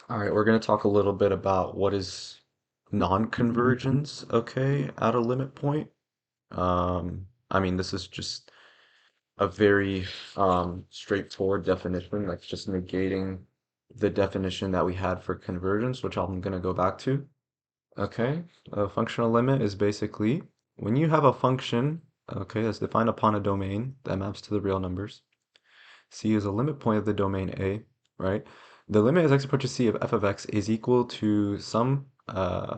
All right, we're going to talk a little bit about what is non-convergence, okay, at a limit point. This is just a very straightforward definition, like just negating the definition that we had for convergence, which I'm going to go back to. Okay, a functional limit is basically when you have a function, okay, that's defined upon a domain that maps to the real numbers. C is a limit point of the domain A, right? The limit as x approaches C of f of x is equal to some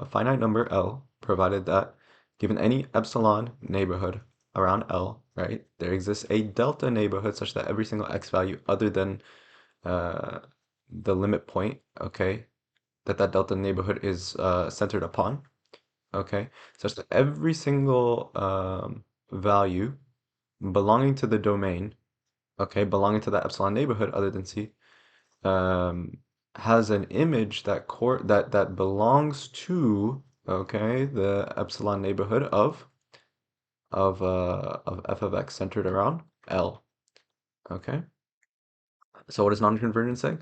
finite number L, provided that given any epsilon neighborhood around L, right, there exists a delta neighborhood such that every single x value other than uh, the limit point, okay, that delta neighborhood is centered upon, okay, such that every single value belonging to the domain, okay, belonging to that epsilon neighborhood other than C, um, has an image that belongs to, okay, the epsilon neighborhood of f of x centered around L. Okay. So what is non-convergent saying?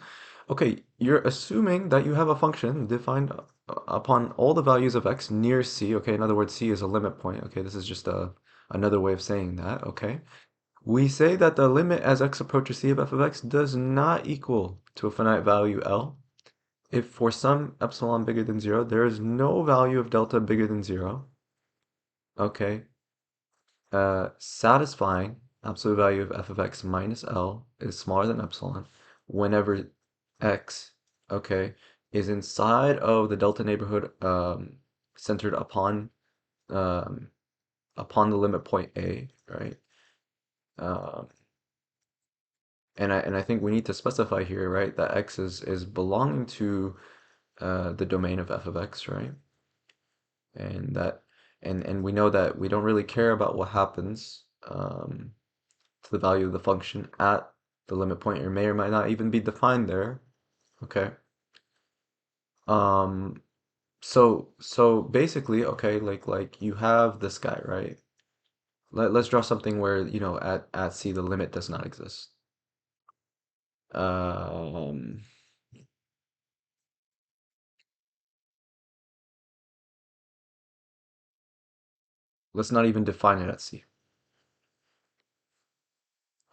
Okay, you're assuming that you have a function defined upon all the values of x near C. Okay, in other words, C is a limit point. Okay, this is just another way of saying that. Okay. We say that the limit as x approaches C of f of x does not equal to a finite value L if for some epsilon bigger than 0, there is no value of delta bigger than 0, okay, satisfying absolute value of f of x minus L is smaller than epsilon whenever x, okay, is inside of the delta neighborhood centered um, upon the limit point A, right? Um, and I think we need to specify here, right, that x is belonging to the domain of f of x, right? And that and we know that we don't really care about what happens to the value of the function at the limit point, or may or might not even be defined there. Okay. Um, so basically, okay, like you have this guy, right? Let's draw something where, at C the limit does not exist. Um, let's not even define it at C.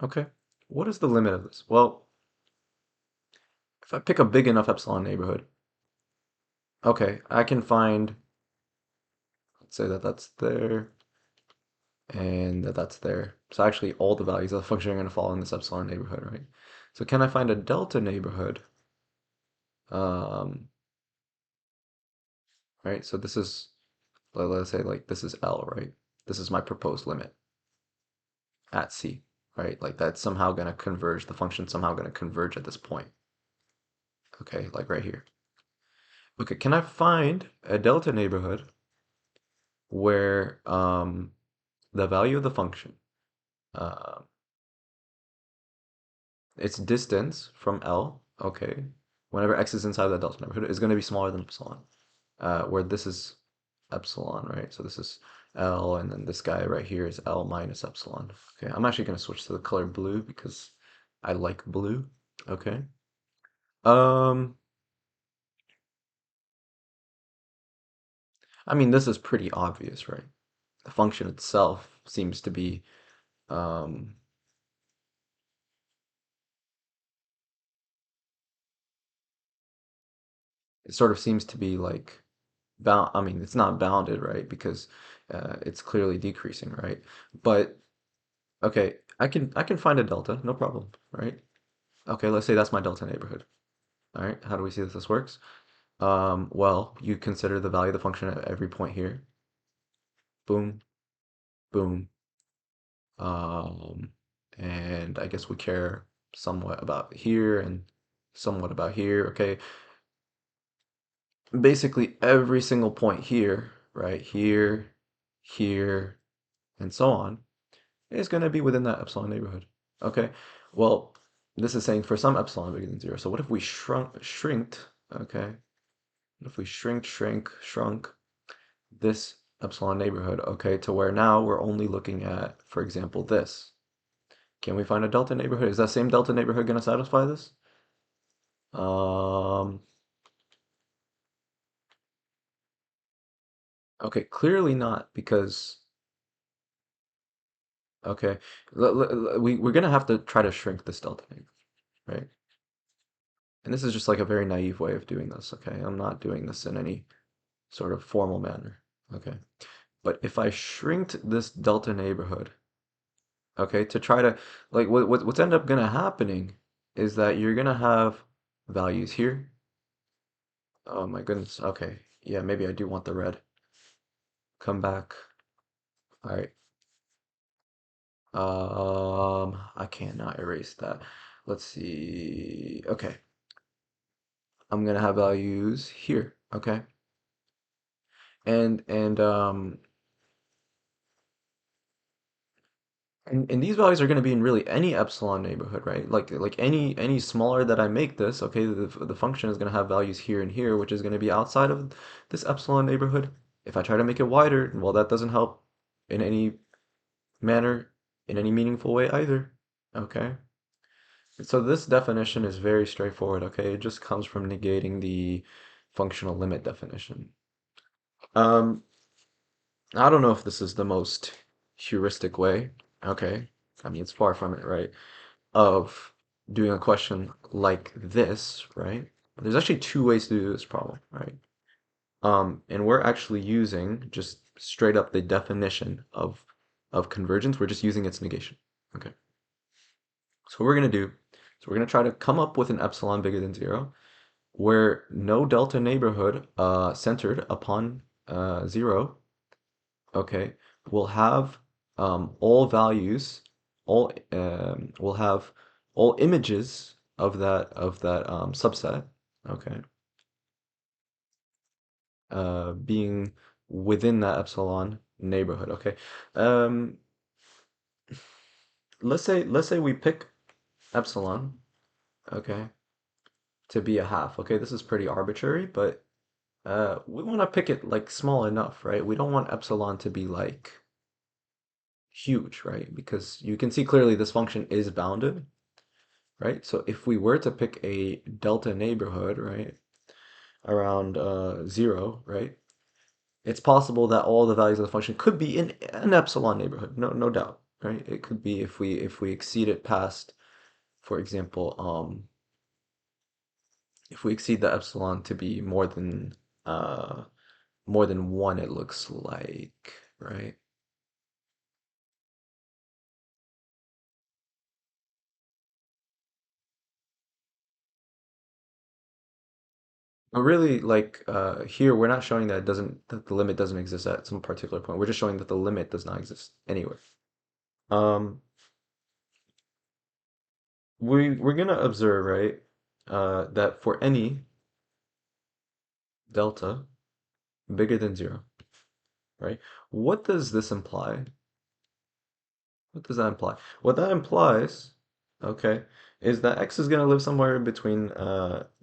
Okay. What is the limit of this? Well, if I pick a big enough epsilon neighborhood, okay, I can find, let's say that that's there, and that's there. So actually all the values of the function are going to fall in this epsilon neighborhood, right? So can I find a delta neighborhood? Um, right, so this is, let's say like this is L, right? This is my proposed limit at C, right? Like that's somehow going to converge, the function somehow going to converge at this point. Okay, like right here. Okay, can I find a delta neighborhood where the value of the function, uh, its distance from L, okay, whenever x is inside that delta neighborhood, is going to be smaller than epsilon, where this is epsilon, right? So this is L, and then this guy right here is L minus epsilon. Okay, I'm actually going to switch to the color blue because I like blue. Okay. Um, this is pretty obvious, right? The function itself seems to be, um, it sort of seems to be like bound. It's not bounded, right? Because it's clearly decreasing, right? But okay, I can find a delta, no problem, right? Okay, let's say that's my delta neighborhood. All right, how do we see that this works? Well, you consider the value of the function at every point here. Boom, boom. Um, and I guess we care somewhat about here and somewhat about here. Okay, basically every single point here, right here, here, and so on, is going to be within that epsilon neighborhood. Okay, well, this is saying for some epsilon bigger than 0. So what if we shrinked, okay, what if we shrunk this epsilon neighborhood, okay, to where now we're only looking at, for example, this. Can we find a delta neighborhood? Is that same delta neighborhood going to satisfy this? Um, Okay, clearly not because okay, we're gonna have to try to shrink this delta negative, right? And this is just like a very naive way of doing this, okay? I'm not doing this in any sort of formal manner, okay? But if I shrinked this delta neighborhood, okay, to try to like what's end up gonna happening is that you're gonna have values here. Oh my goodness. Okay. Yeah, maybe I do want the red. Come back. All right. I cannot erase that. Let's see. Okay. I'm gonna have values here. Okay. And and these values are going to be in really any epsilon neighborhood, right? Like any smaller that I make this, okay, the function is going to have values here and here, which is going to be outside of this epsilon neighborhood. If I try to make it wider, well, that doesn't help in any manner, in any meaningful way either. Okay. So this definition is very straightforward, okay? It just comes from negating the functional limit definition. Um, I don't know if this is the most heuristic way, okay? I mean, it's far from it, right? Of doing a question like this, right? There's actually two ways to do this problem, right? And we're actually using just straight up the definition of convergence. We're just using its negation. Okay. So what we're gonna do is we're gonna try to come up with an epsilon bigger than zero, where no delta neighborhood centered upon zero, okay, will have all values, all will have all images of that subset, okay, being within that epsilon neighborhood, okay. Um, let's say we pick epsilon, okay, to be a half. Okay, this is pretty arbitrary, but we want to pick it like small enough, right? We don't want epsilon to be like huge, right? Because you can see clearly this function is bounded, right? So if we were to pick a delta neighborhood, right, around 0, right, it's possible that all the values of the function could be in an epsilon neighborhood, no doubt, right? It could be if we exceed it past, for example, if we exceed the epsilon to be uh more than 1, it looks like, right? But really, like here, we're not showing that it doesn't that the limit doesn't exist at some particular point. We're just showing that the limit does not exist anywhere. Um, we're gonna observe, right, that for any delta bigger than 0, right? What does this imply? What does that imply? What that implies, okay, is that x is gonna live somewhere in between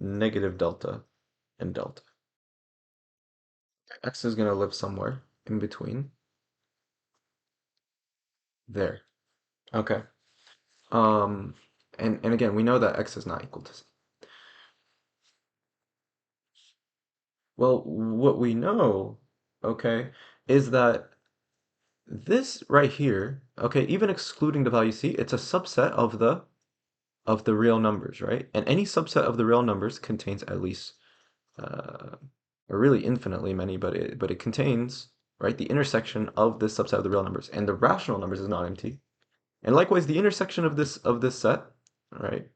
negative delta and delta. X is gonna live somewhere in between there. Okay. Um, and again, we know that x is not equal to c. Well, what we know, okay, is that this right here, okay, even excluding the value c, it's a subset of the real numbers, right? And any subset of the real numbers contains at least uh, or really infinitely many, but it contains, right, the intersection of this subset of the real numbers, and the rational numbers is not empty. And likewise, the intersection of this set, right?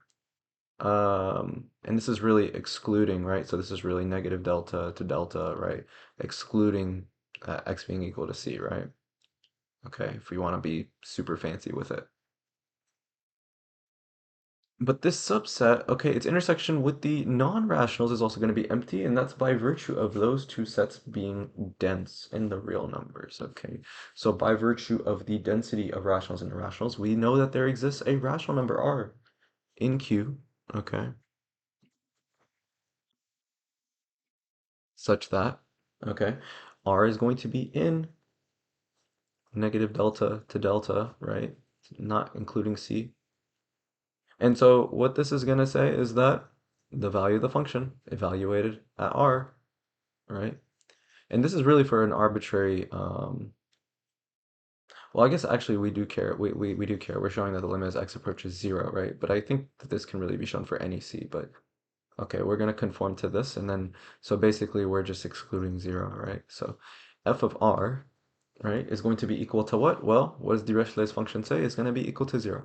And this is really excluding, right? So this is really negative delta to delta, right? Excluding x being equal to c, right? Okay, if we want to be super fancy with it. But this subset, okay, its intersection with the non-rationals is also going to be empty, and that's by virtue of those two sets being dense in the real numbers, okay? So by virtue of the density of rationals and irrationals, we know that there exists a rational number R in Q, okay, such that, okay, R is going to be in negative delta to delta, right? Not including C. And so what this is going to say is that the value of the function evaluated at R, right, And this is really for an arbitrary, well, I guess actually we do care. We do care. We're showing that the limit as x approaches 0, right? But I think that this can really be shown for any c, but okay, we're going to conform to this, and then, so basically we're just excluding 0, right? So f of r, right, is going to be equal to what? Well, what does Dirichlet's function say? It's going to be equal to 0.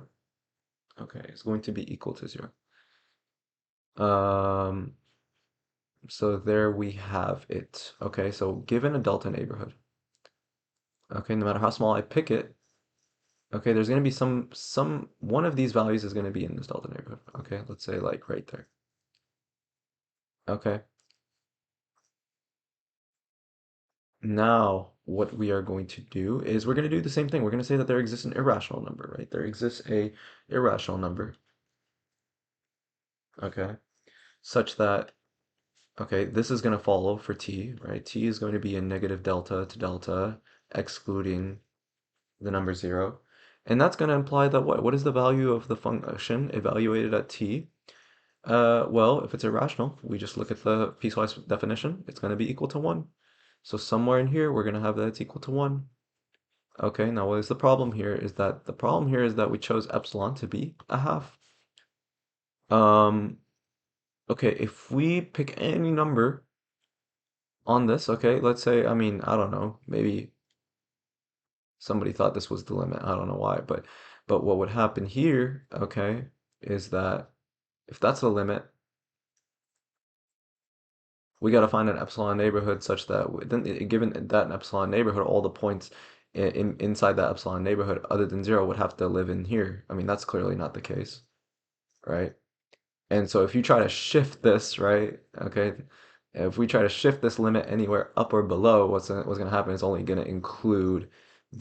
Okay, it's going to be equal to 0. Um, so there we have it. Okay, so given a delta neighborhood, okay, no matter how small I pick it, okay, there's going to be one of these values is going to be in this delta neighborhood. Okay, let's say like right there. Okay, now what we are going to do is we're going to do the same thing. We're going to say that there exists an irrational number, right? There exists a irrational number, okay, such that, okay, this is going to follow for t, right? T is going to be a negative delta to delta, excluding the number 0. And that's going to imply that what? What is the value of the function evaluated at t? Well, if it's irrational, we just look at the piecewise definition. It's going to be equal to 1. So somewhere in here, we're going to have that it's equal to 1. Okay, now what is the problem here is that we chose epsilon to be a half. Um, okay, if we pick any number on this, okay, let's say, I mean, I don't know, maybe somebody thought this was the limit. I don't know why, but what would happen here, okay, is that if that's the limit, we got to find an epsilon neighborhood such that then given that an epsilon neighborhood, all the points inside that epsilon neighborhood other than 0 would have to live in here. I mean, that's clearly not the case, right? And so if you try to shift this, right, okay, if we try to shift this limit anywhere up or below, what's going to happen is only going to include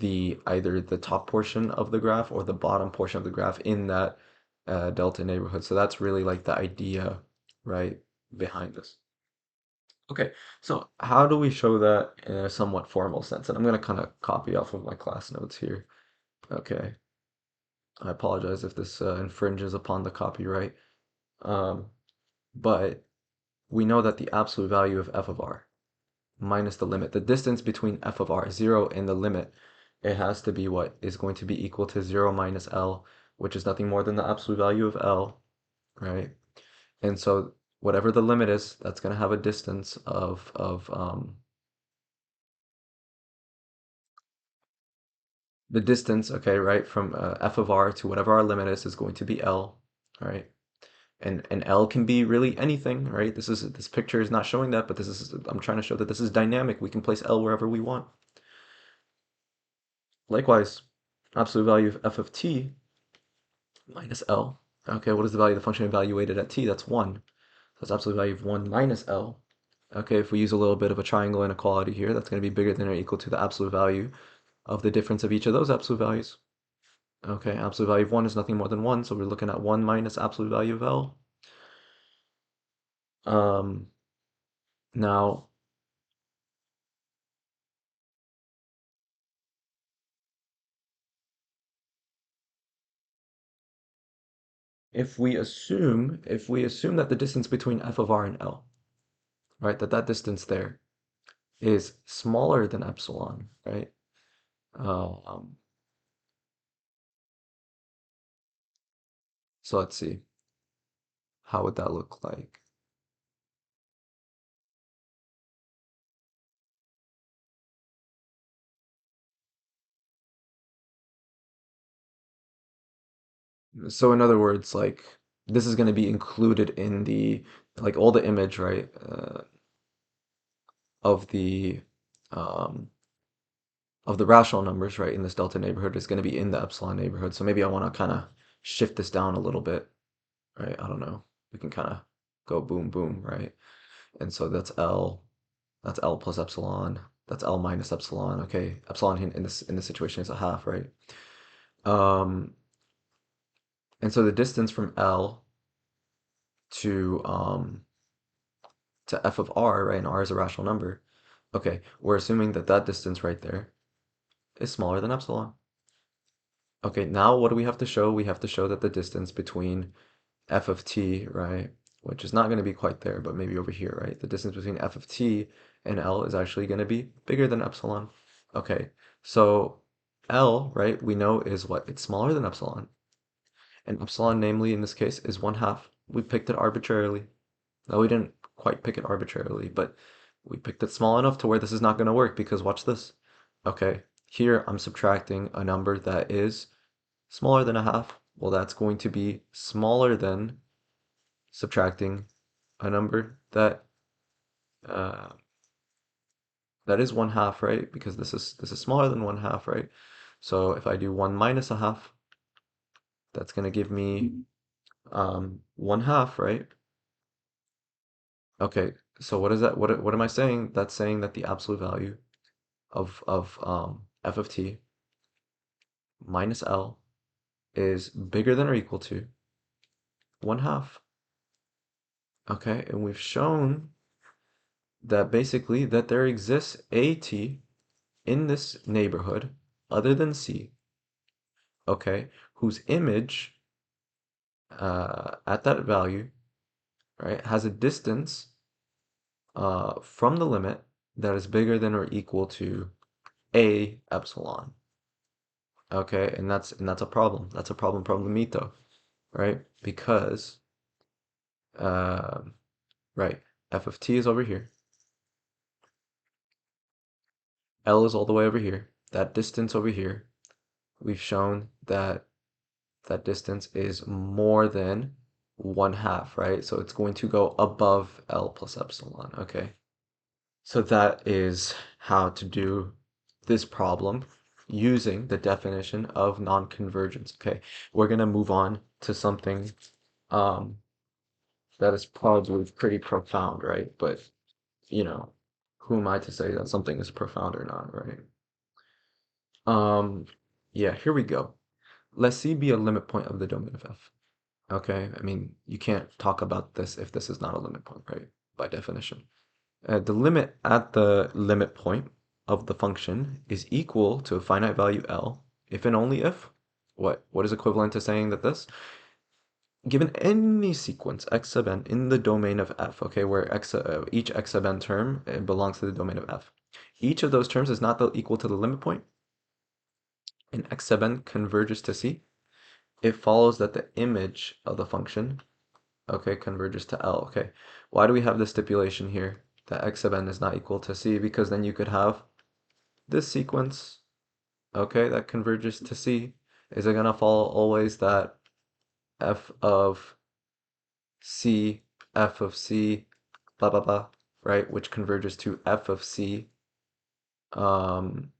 either the top portion of the graph or the bottom portion of the graph in that delta neighborhood. So that's really like the idea, right, behind this. Okay, so how do we show that in a somewhat formal sense? And I'm going to kind of copy off of my class notes here. Okay, I apologize if this infringes upon the copyright. Um, but we know that the absolute value of f of r minus the limit, the distance between f of r, 0, and the limit, it has to be what is going to be equal to 0 minus L, which is nothing more than the absolute value of L, right? And so whatever the limit is, that's going to have a distance of the distance, okay, right, from f of r to whatever our limit is going to be L, right? And L can be really anything, right? This picture is not showing that, but I'm trying to show that this is dynamic. We can place L wherever we want. Likewise, absolute value of f of t minus L. Okay, what is the value of the function evaluated at t? That's 1. So that's absolute value of 1 minus L. Okay, if we use a little bit of a triangle inequality here, that's going to be bigger than or equal to the absolute value of the difference of each of those absolute values. Okay, absolute value of 1 is nothing more than 1, so we're looking at 1 minus absolute value of L. Um, now, if we assume that the distance between f of r and L, right, that distance there is smaller than epsilon, right? Um, so let's see, how would that look like? So in other words, like this is going to be included in like all the image, right, of the um, of the rational numbers, right, in this delta neighborhood is going to be in the epsilon neighborhood. So maybe I want to kind of shift this down a little bit, right? I don't know. We can kind of go boom, boom, right? And so that's L plus epsilon, that's L minus epsilon. Okay, epsilon in this situation is a half, right? Um, and so the distance from L to f of r, right, and r is a rational number. Okay, we're assuming that that distance right there is smaller than epsilon. Okay, now what do we have to show? We have to show that the distance between f of t, right, which is not going to be quite there, but maybe over here, right? The distance between f of t and L is actually going to be bigger than epsilon. Okay, so L, right, we know is what? It's smaller than epsilon. And epsilon, namely in this case, is 1/2. We picked it arbitrarily. No, we didn't quite pick it arbitrarily, but we picked it small enough to where this is not going to work because watch this. Okay, here I'm subtracting a number that is smaller than 1/2. Well, that's going to be smaller than subtracting a number uh, that is 1/2, right? Because this is smaller than 1/2, right? So if I do 1 minus 1/2, that's going to give me 1/2, right? Okay, so what is that? What am I saying? That's saying that the absolute value of f of t minus L is bigger than or equal to 1/2. Okay, and we've shown that basically that there exists a t in this neighborhood other than C, okay, whose image at that value, right, has a distance from the limit that is bigger than or equal to a epsilon. Okay, and that's a problem. That's a problemito, right? Because uh, right, f of t is over here. L is all the way over here. That distance over here, we've shown that that distance is more than 1/2, right? So it's going to go above L plus epsilon, okay? So that is how to do this problem using the definition of non-convergence, okay? We're gonna move on to something um, that is probably pretty profound, right? But, you know, who am I to say that something is profound or not, right? Um, yeah, here we go. Let C be a limit point of the domain of F. Okay, I mean, you can't talk about this if this is not a limit point, right? By definition. The limit at the limit point of the function is equal to a finite value L if and only if, what is equivalent to saying that this? Given any sequence x sub n in the domain of F, okay, where each x sub n term belongs to the domain of F. Each of those terms is not equal to the limit point, and x sub n converges to C. It follows that the image of the function, okay, converges to L. Okay, why do we have this stipulation here that x sub n is not equal to C? Because then you could have this sequence, okay, that converges to C. Is it gonna follow always that f of C, f of C, blah blah blah, right? Which converges to f of C. Um,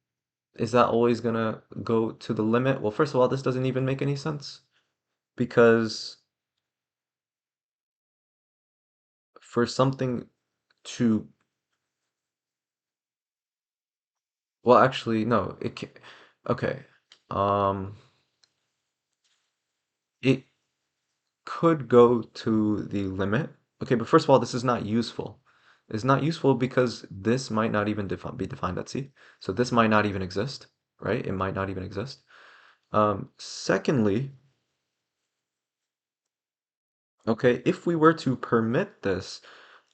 is that always gonna go to the limit? Well, first of all, this doesn't even make any sense because for something to, well, actually, no, it can, okay. Um, it could go to the limit. Okay, but first of all, this is not useful. It's not useful because this might not even be defined at C. So this might not even exist, right? It might not even exist. Secondly, okay, if we were to permit this,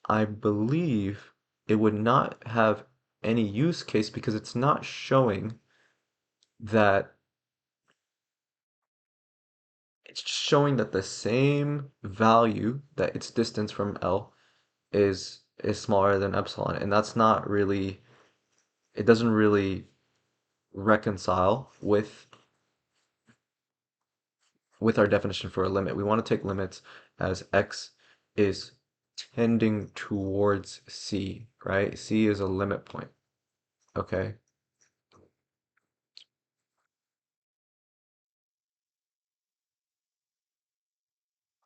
I believe it would not have any use case because it's not showing that it's showing that the same value that its distance from L is smaller than epsilon, and that's not really, it doesn't really reconcile with our definition for a limit. We want to take limits as x is tending towards C, right? C is a limit point. Okay.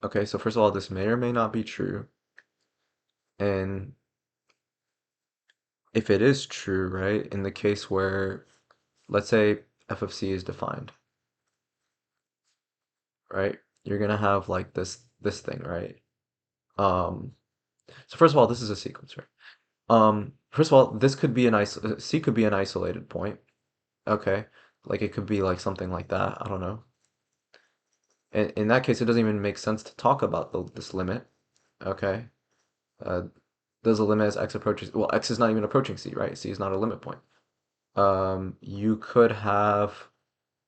Okay, so first of all, this may or may not be true. And if it is true, right, in the case where, let's say f of C is defined, right? You're gonna have like this thing, right? Um, so first of all, this is a sequence, right? First of all, this could be C could be an isolated point. Okay, like it could be like something like that. I don't know. In that case, it doesn't even make sense to talk about this limit Okay. Uh, does a limit as x approaches, well, x is not even approaching c, right? C is not a limit point. You could have,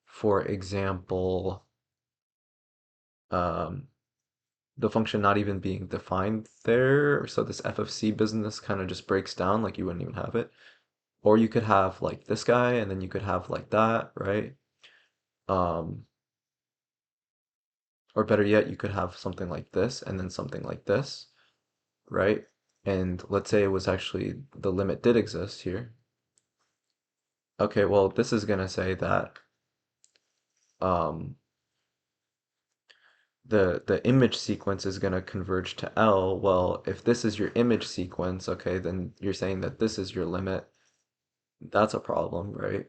for example, um, the function not even being defined there, so this f of c business kind of just breaks down, like you wouldn't even have it. Or you could have like this guy, and then you could have like that, right? Um, or better yet, you could have something like this, and then something like this, right? And let's say it was actually the limit did exist here. Okay, well, this is gonna say that um, the image sequence is going to converge to L. Well, if this is your image sequence, okay, then you're saying that this is your limit. That's a problem, right?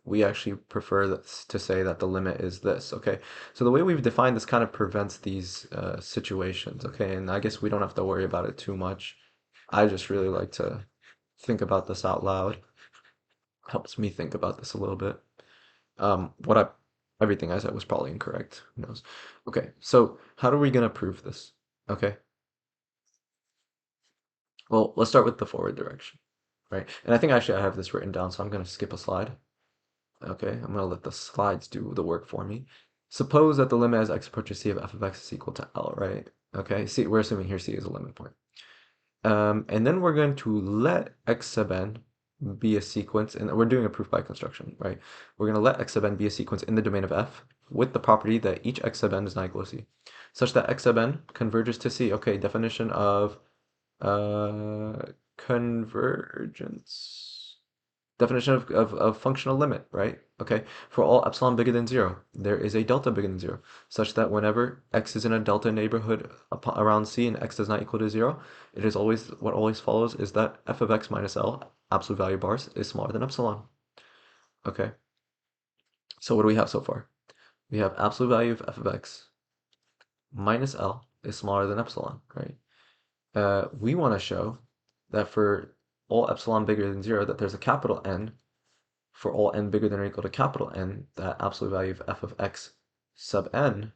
We actually prefer to say that the limit is this, okay? So the way we've defined this kind of prevents these situations, okay? And I guess we don't have to worry about it too much. I just really like to think about this out loud. Helps me think about this a little bit. What I everything I said was probably incorrect. Who knows? Okay, so how are we gonna prove this? Okay, well, let's start with the forward direction, right? And I think actually I have this written down, so I'm gonna skip a slide. Okay, I'm gonna let the slides do the work for me. Suppose that the limit as x approaches c of f of x is equal to L, right? Okay, see, we're assuming here c is a limit point. And then we're going to let x sub n be a sequence, and we're doing a proof by construction, right? We're going to let x sub n be a sequence in the domain of f with the property that each x sub n is not equal to c, such that x sub n converges to c. Okay, definition of convergence. Definition of functional limit, right? Okay, for all epsilon bigger than 0, there is a delta bigger than 0, such that whenever x is in a delta neighborhood around c and x does not equal to 0, it is always, what always follows is that f of x minus L, absolute value bars, is smaller than epsilon. Okay, so what do we have so far? We have absolute value of f of x minus L is smaller than epsilon, right? We want to show that for all epsilon bigger than 0, that there's a capital N for all n bigger than or equal to capital N, that absolute value of f of x sub n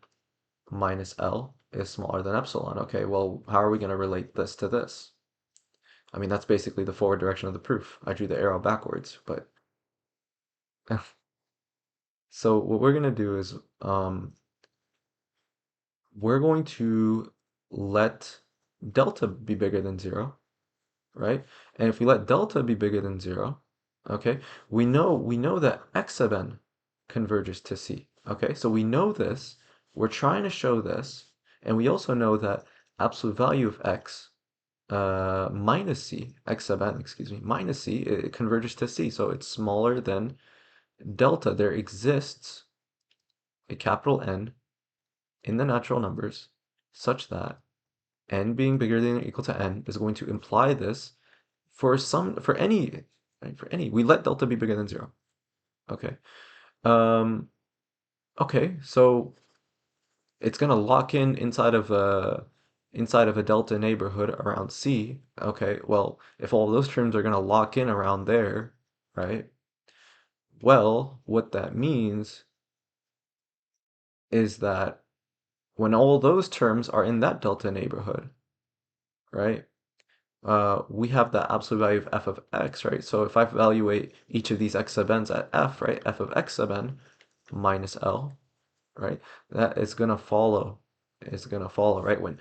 minus L is smaller than epsilon. Okay, well, how are we going to relate this to this? I mean, that's basically the forward direction of the proof. I drew the arrow backwards, but so what we're going to do is we're going to let delta be bigger than 0, right? And if we let delta be bigger than 0, okay, we know that x sub n converges to c. Okay, so we know this. We're trying to show this, and we also know that absolute value of x minus c, x sub n, excuse me, minus c, it converges to c, so it's smaller than delta. There exists a capital N in the natural numbers such that n being bigger than or equal to n is going to imply this for any, right, for any, we let delta be bigger than 0. Okay. Um, okay, so it's gonna lock in inside of a delta neighborhood around C. Okay, well, if all those terms are gonna lock in around there, right? Well, what that means is that when all those terms are in that delta neighborhood, right? We have the absolute value of f of x, right? So if I evaluate each of these x sub n's at f, right? F of x sub n minus L, right? That is gonna follow. Is gonna follow, right? When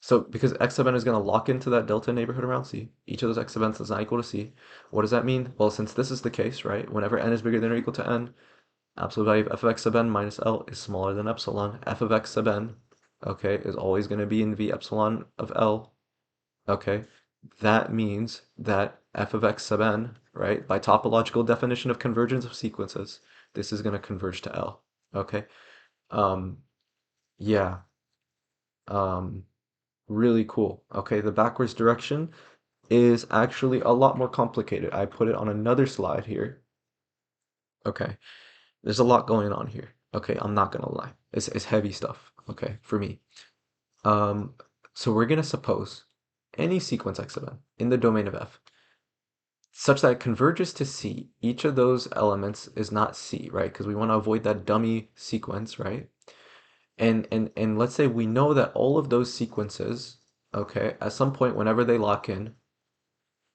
so because x sub n is gonna lock into that delta neighborhood around c, each of those x sub n's is not equal to c. What does that mean? Well, since this is the case, right? Whenever n is bigger than or equal to n, absolute value of f of x sub n minus L is smaller than epsilon. F of x sub n, okay, is always gonna be in v epsilon of L. Okay, that means that f of x sub n, right, by topological definition of convergence of sequences, this is going to converge to L. Okay, um, yeah, um, really cool. Okay, the backwards direction is actually a lot more complicated. I put it on another slide here. Okay, there's a lot going on here. Okay, I'm not gonna lie. It's heavy stuff, okay, for me. Um, so we're gonna suppose any sequence x sub n in the domain of f such that it converges to C. Each of those elements is not C, right? Because we want to avoid that dummy sequence, right? And let's say we know that all of those sequences, okay, at some point whenever they lock in,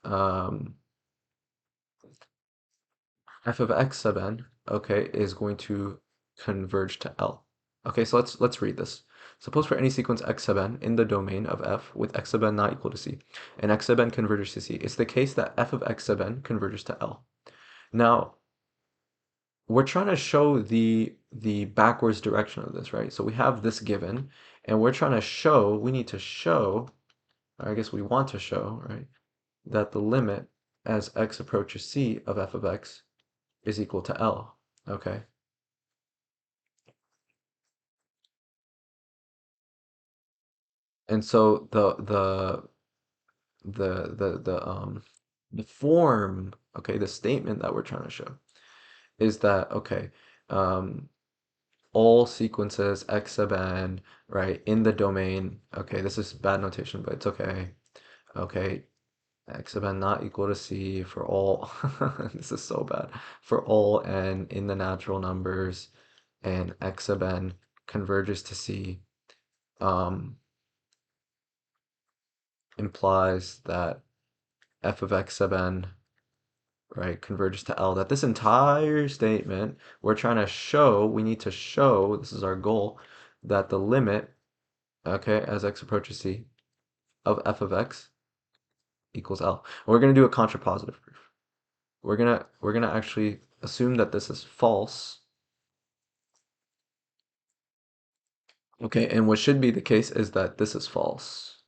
um, f of x sub n, okay, is going to converge to L. Okay, so let's read this. Suppose for any sequence x sub n in the domain of f with x sub n not equal to c, and x sub n converges to c, it's the case that f of x sub n converges to L. Now, we're trying to show the backwards direction of this, right? So we have this given, and we're trying to show, we need to show, or I guess we want to show, right, that the limit as x approaches c of f of x is equal to L. Okay. And so the form, okay, the statement that we're trying to show is that okay, um all sequences x sub n, right, in the domain, okay, this is bad notation, but it's okay. Okay, x sub n not equal to c for all this is so bad. For all n in the natural numbers and x sub n converges to c, um implies that f of x sub n, right, converges to L, that this entire statement, we're trying to show, we need to show, this is our goal, that the limit, okay, as x approaches c, of f of x equals L. And we're going to do a contrapositive proof. We're gonna actually assume that this is false, okay, and what should be the case is that this is false,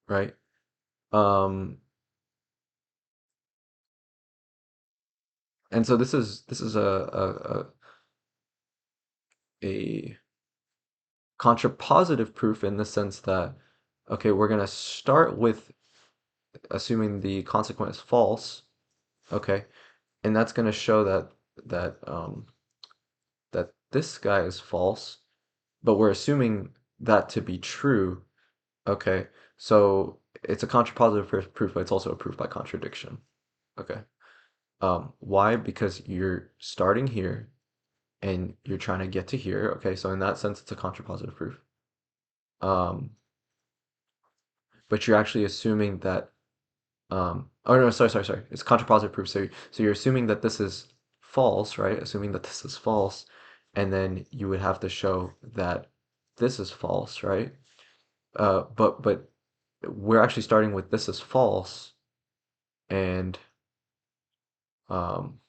right? Um, and so this is a contrapositive proof in the sense that okay, we're gonna start with assuming the consequent is false, okay, and that's gonna show that that this guy is false, but we're assuming that to be true, okay. So it's a contrapositive proof, but it's also a proof by contradiction, okay. Why? Because you're starting here and you're trying to get to here, okay. So in that sense, it's a contrapositive proof. Um, but you're actually assuming that oh no, sorry. It's contrapositive proof. So you're assuming that this is false, right? Assuming that this is false, and then you would have to show that this is false, right? But we're actually starting with this is false, and um,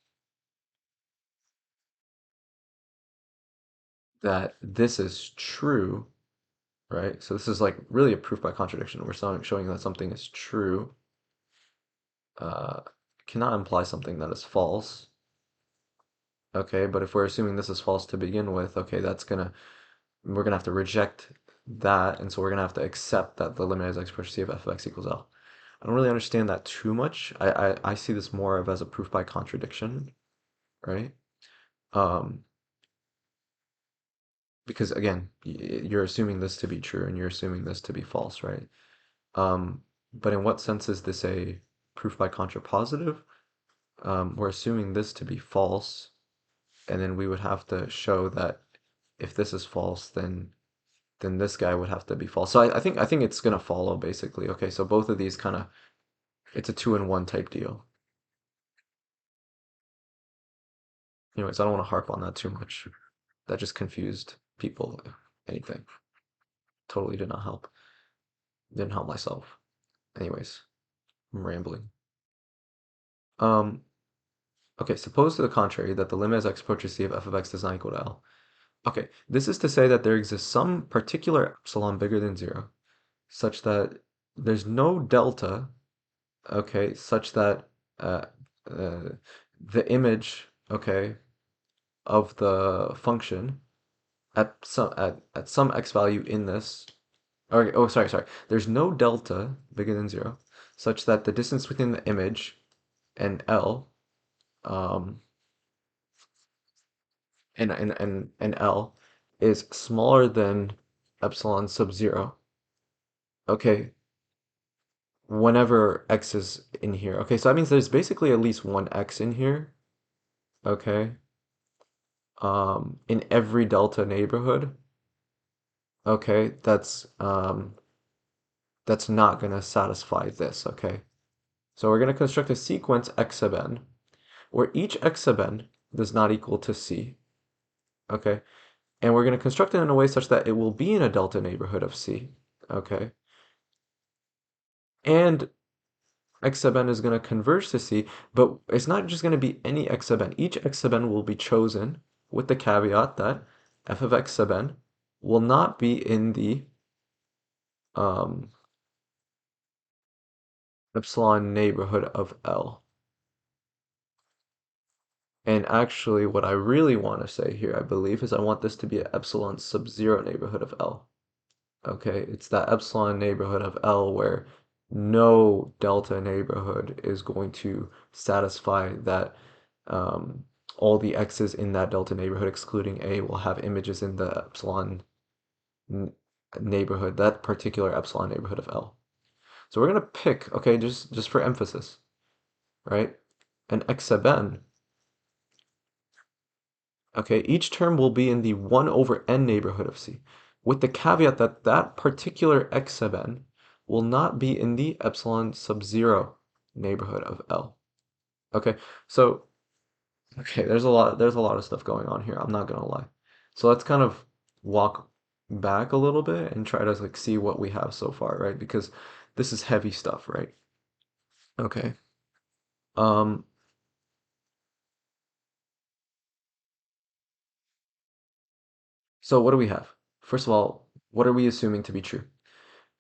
that this is true, right? So this is like really a proof by contradiction. We're showing that something is true, uh, cannot imply something that is false. Okay, but if we're assuming this is false to begin with, okay, we're gonna have to reject that, and so we're gonna have to accept that the limit as x approaches c of f of x equals L. I don't really understand that too much. I see this more of as a proof by contradiction, right? Um, because again, you're assuming this to be true and you're assuming this to be false, right? But in what sense is this a proof by contrapositive? We're assuming this to be false, and then we would have to show that if this is false, then this guy would have to be false. So I think it's gonna follow basically. Okay, so both of these kind of it's a two-in-one type deal. Anyways, I don't want to harp on that too much. That just confused people, if anything. Totally did not help. Didn't help myself. Anyways, I'm rambling. Um, okay, suppose to the contrary that the limit as x approaches c of f of x does not equal to L. Okay, this is to say that there exists some particular epsilon bigger than 0, such that there's no delta, okay, such that uh, uh, the image, okay, of the function at some x value in this, or oh sorry, there's no delta bigger than 0, such that the distance within the image and L, um, and L is smaller than epsilon sub 0. Okay, whenever x is in here. Okay, so that means there's basically at least one x in here. Okay, in every delta neighborhood. okay, that's not going to satisfy this, okay? So we're going to construct a sequence x sub n where each x sub n does not equal to c, okay? And we're going to construct it in a way such that it will be in a delta neighborhood of c, okay? And x sub n is going to converge to c, but it's not just going to be any x sub n. Each x sub n will be chosen with the caveat that f of x sub n will not be in the um, epsilon neighborhood of L. And actually, what I really want to say here, I believe, is I want this to be an epsilon sub-zero neighborhood of L. Okay, it's that epsilon neighborhood of L where no delta neighborhood is going to satisfy that all the x's in that delta neighborhood, excluding A, will have images in the epsilon neighborhood, that particular epsilon neighborhood of L. So we're going to pick, okay, just for emphasis, right, an x sub n. Okay, each term will be in the 1 over n neighborhood of C, with the caveat that that particular x sub n will not be in the epsilon sub-zero neighborhood of L. Okay, so there's a lot of stuff going on here, I'm not gonna lie. So let's kind of walk back a little bit and try to like see what we have so far, right? Because this is heavy stuff, right? Okay. Um, so what do we have? First of all, what are we assuming to be true?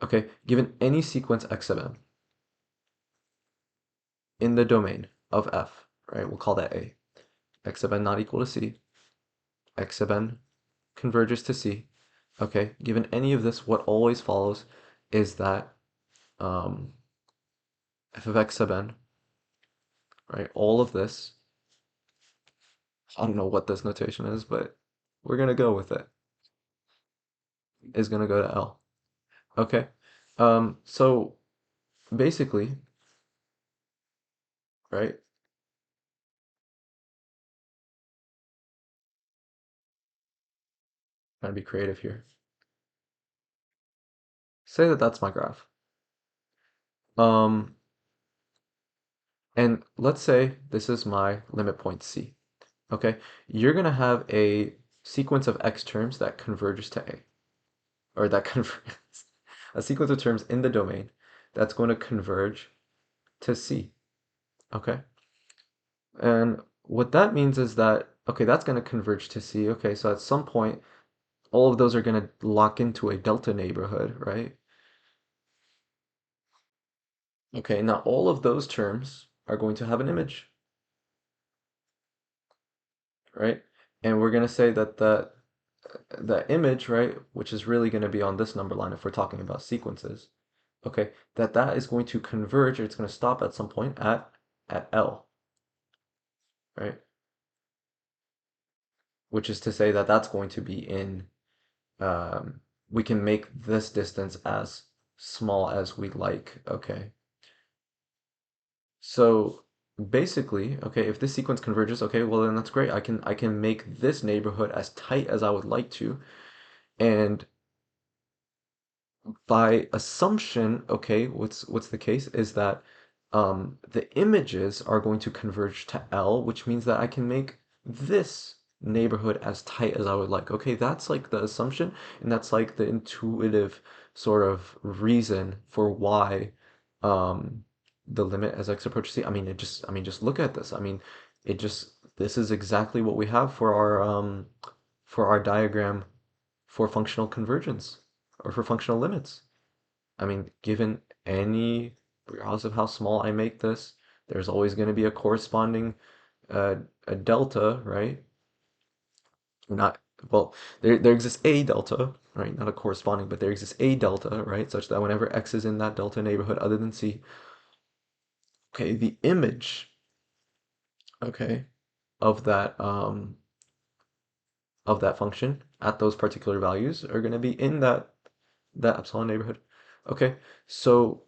Okay, given any sequence x sub n in the domain of f, right, we'll call that A, x sub n not equal to c, x sub n converges to c, okay, given any of this, what always follows is that um, f of x sub n, right, all of this, I don't know what this notation is, but we're going to go with it, is going to go to L, okay? So basically, right, trying to be creative here. Say that that's my graph. Um, and let's say this is my limit point C. Okay, you're gonna have a sequence of x terms that converges to A, or that converges, a sequence of terms in the domain that's going to converge to C. Okay, and what that means is that, okay, that's going to converge to C. Okay, so at some point, all of those are going to lock into a delta neighborhood, right? Okay, now all of those terms are going to have an image, right? And we're going to say that the image, right, which is really going to be on this number line if we're talking about sequences, okay, that is going to converge, or it's going to stop at some point at L, right? Which is to say that that's going to be in, we can make this distance as small as we like, okay? So basically, okay, if this sequence converges, okay, well then that's great. I can make this neighborhood as tight as I would like to, and by assumption, okay, what's the case is that the images are going to converge to L, which means that I can make this neighborhood as tight as I would like. Okay, that's like the assumption, and that's like the intuitive sort of reason for why um, the limit as x approaches C. I mean, just look at this. I mean, this is exactly what we have for our diagram for functional convergence or for functional limits. I mean, given any, regardless of how small I make this, there's always going to be a corresponding a delta, right? Not, well, there exists a delta, right? Not a corresponding, but there exists a delta, right? Such that whenever x is in that delta neighborhood other than c, okay, the image, okay, of that function at those particular values are going to be in that epsilon neighborhood. Okay, so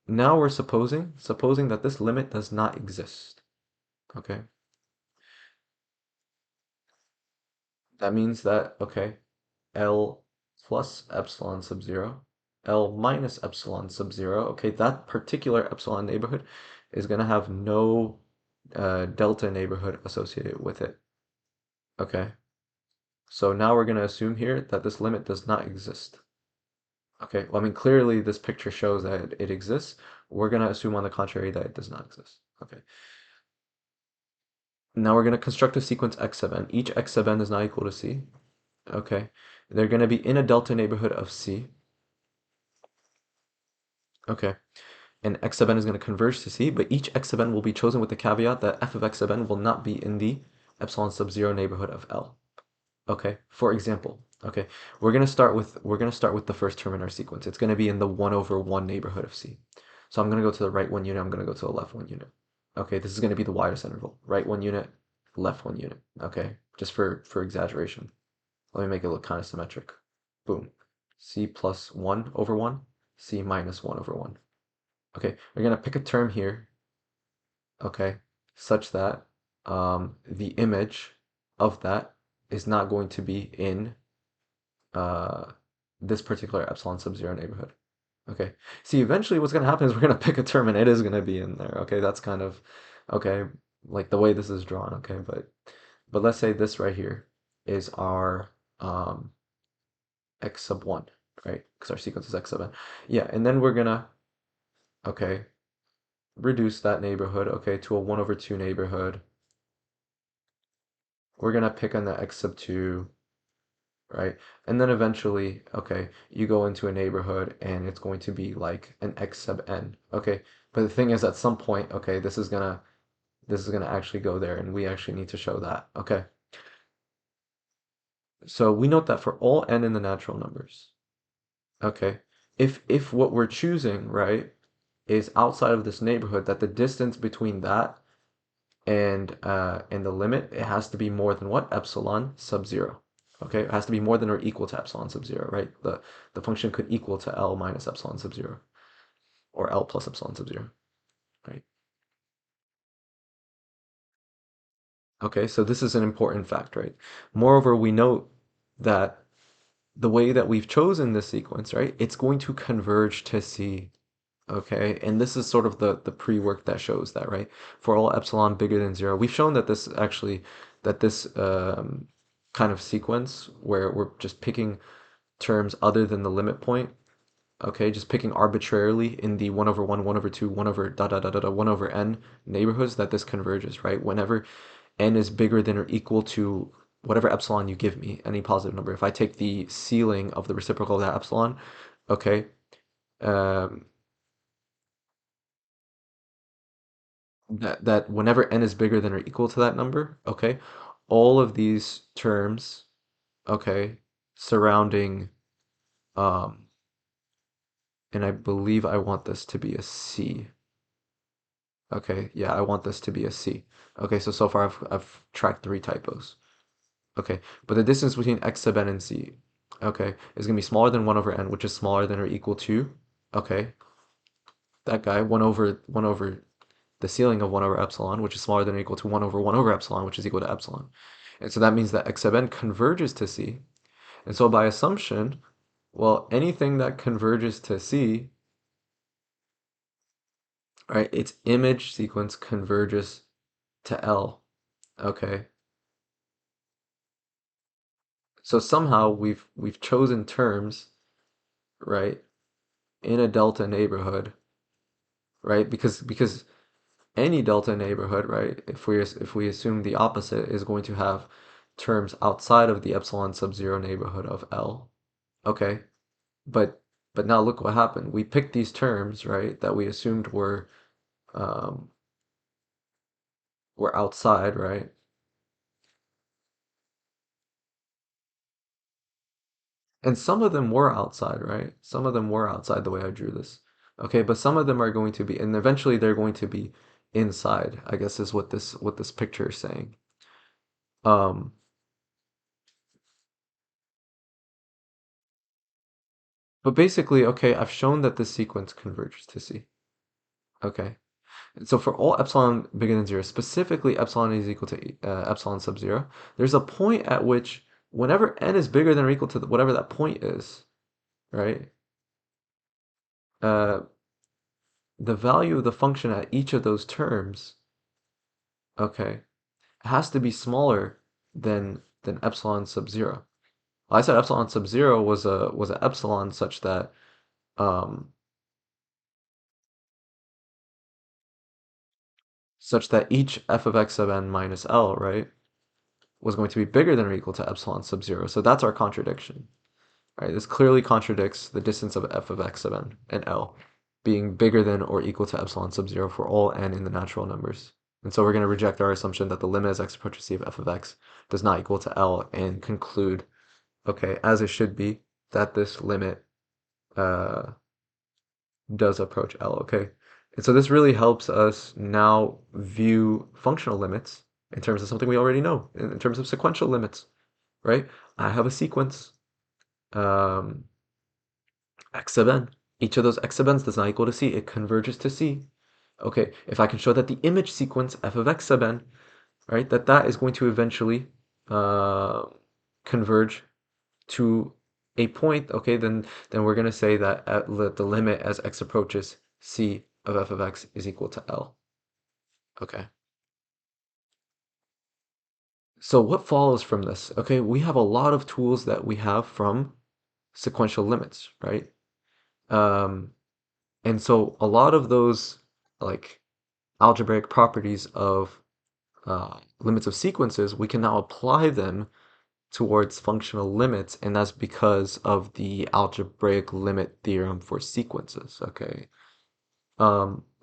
now we're supposing that this limit does not exist. Okay, that means that, okay, L plus epsilon sub 0, L minus epsilon sub 0. Okay, that particular epsilon neighborhood is going to have no delta neighborhood associated with it. Okay, so now we're going to assume here that this limit does not exist. Okay, well, I mean, clearly this picture shows that it exists. We're going to assume on the contrary that it does not exist. Okay, now we're going to construct a sequence x sub n. Each x sub n is not equal to c. Okay, they're going to be in a delta neighborhood of c. Okay, and x sub n is going to converge to c, but each x sub n will be chosen with the caveat that f of x sub n will not be in the epsilon sub 0 neighborhood of L. Okay, for example, okay, we're gonna start with the first term in our sequence. It's gonna be in the 1/1 neighborhood of C. So I'm gonna go to the right one unit, I'm gonna go to the left one unit. Okay, this is gonna be the widest interval. Right one unit, left one unit. Okay, just for exaggeration. Let me make it look kind of symmetric. Boom. C plus 1/1, C minus 1/1. Okay, we're gonna pick a term here, okay, such that the image of that is not going to be in uh, this particular epsilon sub 0 neighborhood. Okay. See, eventually what's going to happen is we're going to pick a term and it is going to be in there. Okay, that's kind of, okay, like the way this is drawn. Okay, but let's say this right here is our x sub 1, right? Because our sequence is x sub n. Yeah, and then we're going to, okay, reduce that neighborhood, okay, to a 1/2 neighborhood. We're going to pick on the x sub 2, right? And then eventually, okay, you go into a neighborhood and it's going to be like an x sub n. Okay, but the thing is, at some point, okay, this is gonna actually go there, and we actually need to show that. Okay, so we note that for all n in the natural numbers, okay, if what we're choosing, right, is outside of this neighborhood, that the distance between that and the limit, it has to be more than what? Epsilon sub 0. Okay, it has to be more than or equal to epsilon sub 0, right? The function could equal to L minus epsilon sub 0 or L plus epsilon sub 0, right? Okay, so this is an important fact, right? Moreover, we note that the way that we've chosen this sequence, right, it's going to converge to C. Okay, and this is sort of the pre-work that shows that, right? For all epsilon bigger than 0, we've shown that this kind of sequence where we're just picking terms other than the limit point, okay, just picking arbitrarily in the 1/1, 1/2, 1 over da da da da da 1 over n neighborhoods, that this converges, right? Whenever n is bigger than or equal to whatever epsilon you give me, any positive number. If I take the ceiling of the reciprocal of that epsilon, okay, um, that whenever n is bigger than or equal to that number, okay, all of these terms, okay, surrounding, um, and I believe I want this to be a C. Okay, yeah, I want this to be a C. Okay, so far I've tracked 3 typos. Okay, but the distance between x sub n and c, okay, is gonna be smaller than 1/n, which is smaller than or equal to, okay, that guy, 1 over the ceiling of 1 over epsilon, which is smaller than or equal to 1/1 over epsilon, which is equal to epsilon. And so that means that x sub n converges to c. And so by assumption, well, anything that converges to c, right, its image sequence converges to L. Okay. So somehow we've chosen terms, right, in a delta neighborhood, right? Because any delta neighborhood, right, if we assume the opposite, is going to have terms outside of the epsilon sub 0 neighborhood of L. Okay, but now look what happened. We picked these terms, right, that we assumed um, were outside, right? And some of them were outside, right? Some of them were outside the way I drew this. Okay, but some of them are going to be, and eventually they're going to be inside, I guess is what this picture is saying. Um, but basically, okay, I've shown that this sequence converges to C. Okay. And so for all epsilon bigger than 0, specifically epsilon is equal to epsilon sub 0, there's a point at which whenever n is bigger than or equal to whatever that point is, right? Uh, the value of the function at each of those terms, okay, has to be smaller than epsilon sub zero. I said epsilon sub zero was an epsilon um, such that each f of x sub n minus L, right, was going to be bigger than or equal to epsilon sub zero. So that's our contradiction. Right, this clearly contradicts the distance of f of x sub n and L being bigger than or equal to epsilon sub zero for all n in the natural numbers. And so we're going to reject our assumption that the limit as x approaches c of f of x does not equal to L and conclude, okay, as it should be, that this limit uh, does approach L, okay? And so this really helps us now view functional limits in terms of something we already know, in terms of sequential limits, right? I have a sequence, um, x sub n. Each of those x sub n's does not equal to c. It converges to c. Okay, if I can show that the image sequence f of x sub n, right, that is going to eventually uh, converge to a point, okay, then we're going to say that the limit as x approaches c of f of x is equal to L. Okay. So what follows from this? Okay, we have a lot of tools that we have from sequential limits, right? Um, and so a lot of those like algebraic properties of limits of sequences, we can now apply them towards functional limits, and that's because of the algebraic limit theorem for sequences, okay?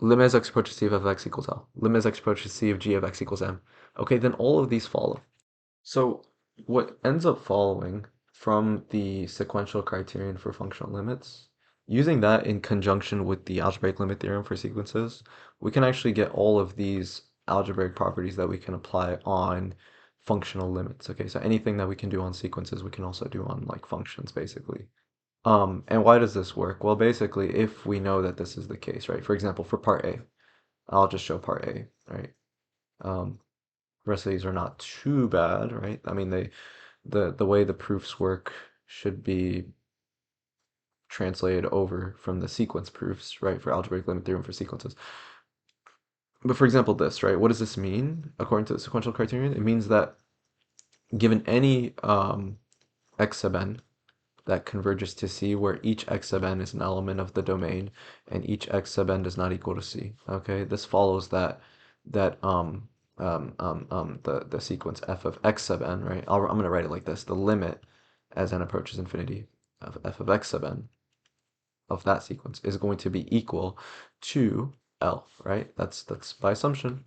Limit as x approaches c of f of x equals L. Limit as x approaches c of g of x equals m. Okay, then all of these follow. So what ends up following from the sequential criterion for functional limits, using that in conjunction with the algebraic limit theorem for sequences, we can actually get all of these algebraic properties that we can apply on functional limits. Okay, so anything that we can do on sequences, we can also do on like functions, basically. And why does this work? Well, basically, if we know that this is the case, right? For example, for part A, I'll just show part A, right? Um, the rest of these are not too bad, right? I mean, the way the proofs work should be translated over from the sequence proofs, right? For algebraic limit theorem for sequences. But for example, this, right? What does this mean according to the sequential criterion? It means that given any x sub n that converges to C, where each x sub n is an element of the domain, and each x sub n does not equal to C. Okay, this follows the sequence f of x sub n, right? I'm gonna write it like this: the limit as n approaches infinity of f of x sub n of that sequence is going to be equal to L, right? That's by assumption.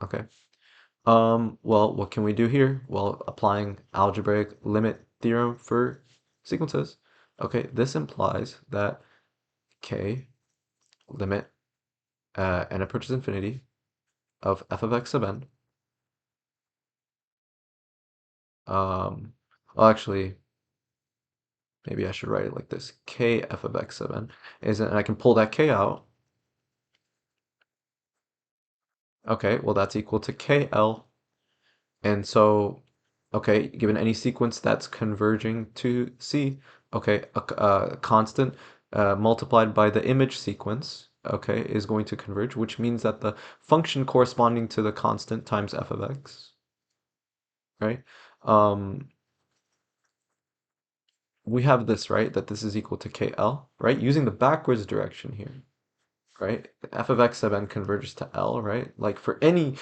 Okay. Well, what can we do here? Well, applying algebraic limit theorem for sequences. Okay, this implies that k limit n approaches infinity of f of x sub n. Well, actually, maybe I should write it like this: k f of x sub n is, and I can pull that k out. Okay, well that's equal to kl. And so, okay, given any sequence that's converging to C, okay, a constant multiplied by the image sequence, okay, is going to converge, which means that the function corresponding to the constant times f of x, right? Um, we have this, right, that this is equal to KL, right? Using the backwards direction here, right? F of x sub n converges to L, right? Like for any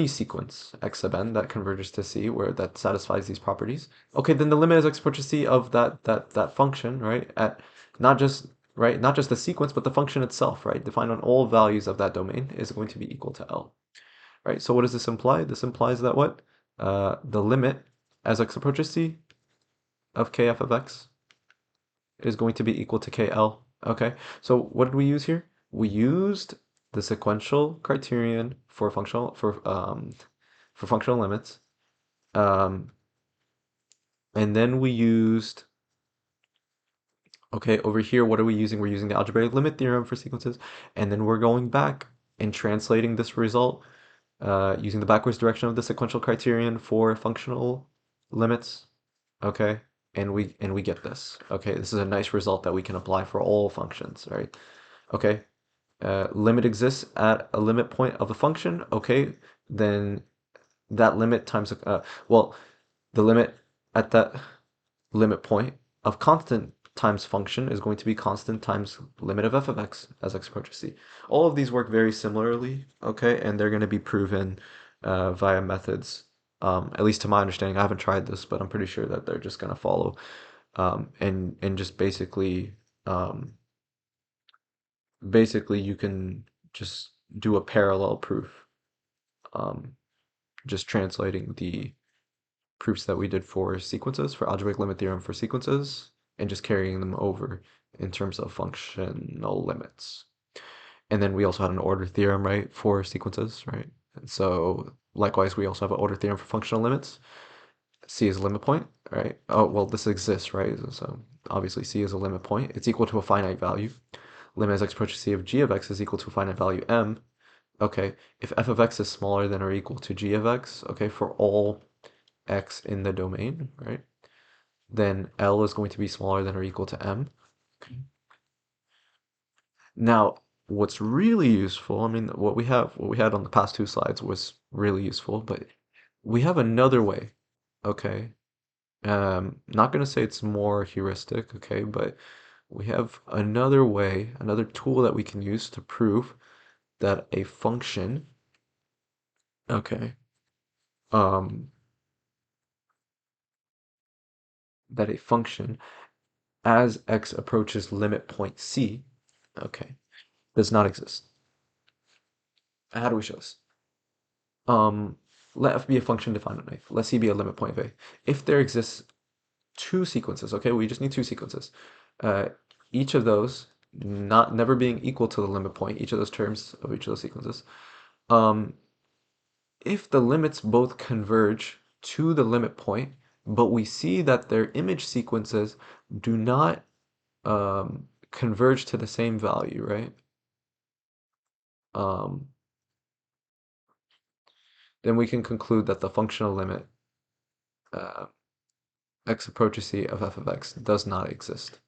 sequence x sub n that converges to C where that satisfies these properties. Okay, then the limit as x approaches C of that function, right? At not just right, not just the sequence, but the function itself, right? Defined on all values of that domain is going to be equal to L. Right? So what does this imply? This implies that what? The limit as x approaches C of kf of x is going to be equal to KL. Okay, so what did we use here? We used the sequential criterion for functional limits, um, and then we used, okay, over here, what are we using? We're using the algebraic limit theorem for sequences, and then we're going back and translating this result using the backwards direction of the sequential criterion for functional limits. okay? And we get this. Okay, this is a nice result that we can apply for all functions, right? Okay, limit exists at a limit point of a function. Okay, then that limit times well, the limit at that limit point of constant times function is going to be constant times limit of f of x as x approaches c. All of these work very similarly, okay, and they're going to be proven via methods. At least to my understanding, I haven't tried this, but I'm pretty sure that they're just going to follow and just um, basically you can just do a parallel proof, um, just translating the proofs that we did for sequences, for algebraic limit theorem for sequences, and just carrying them over in terms of functional limits. And then we also had an order theorem, right, for sequences, right? And so likewise, we also have an order theorem for functional limits. C is a limit point, right? Oh, well, this exists, right? So obviously C is a limit point. It's equal to a finite value. Limit as x approaches C of g of x is equal to a finite value m. Okay, if f of x is smaller than or equal to g of x, okay, for all x in the domain, right? Then L is going to be smaller than or equal to M. Okay. Now, what's really useful, I mean, what we had on the past two slides was really useful, but we have another way, okay? Not going to say it's more heuristic, okay, but we have another way, another tool that we can use to prove that a function, okay, um, that a function as x approaches limit point C, okay, does not exist. How do we show this? Um, let f be a function defined on A. Let C be a limit point of A. If there exists two sequences, okay, we just need two sequences. Uh, each of those not never being equal to the limit point, each of those terms of each of those sequences. Um, if the limits both converge to the limit point, but we see that their image sequences do not converge to the same value, right? Um, then we can conclude that the functional limit uh, x approaches c of f of x does not exist.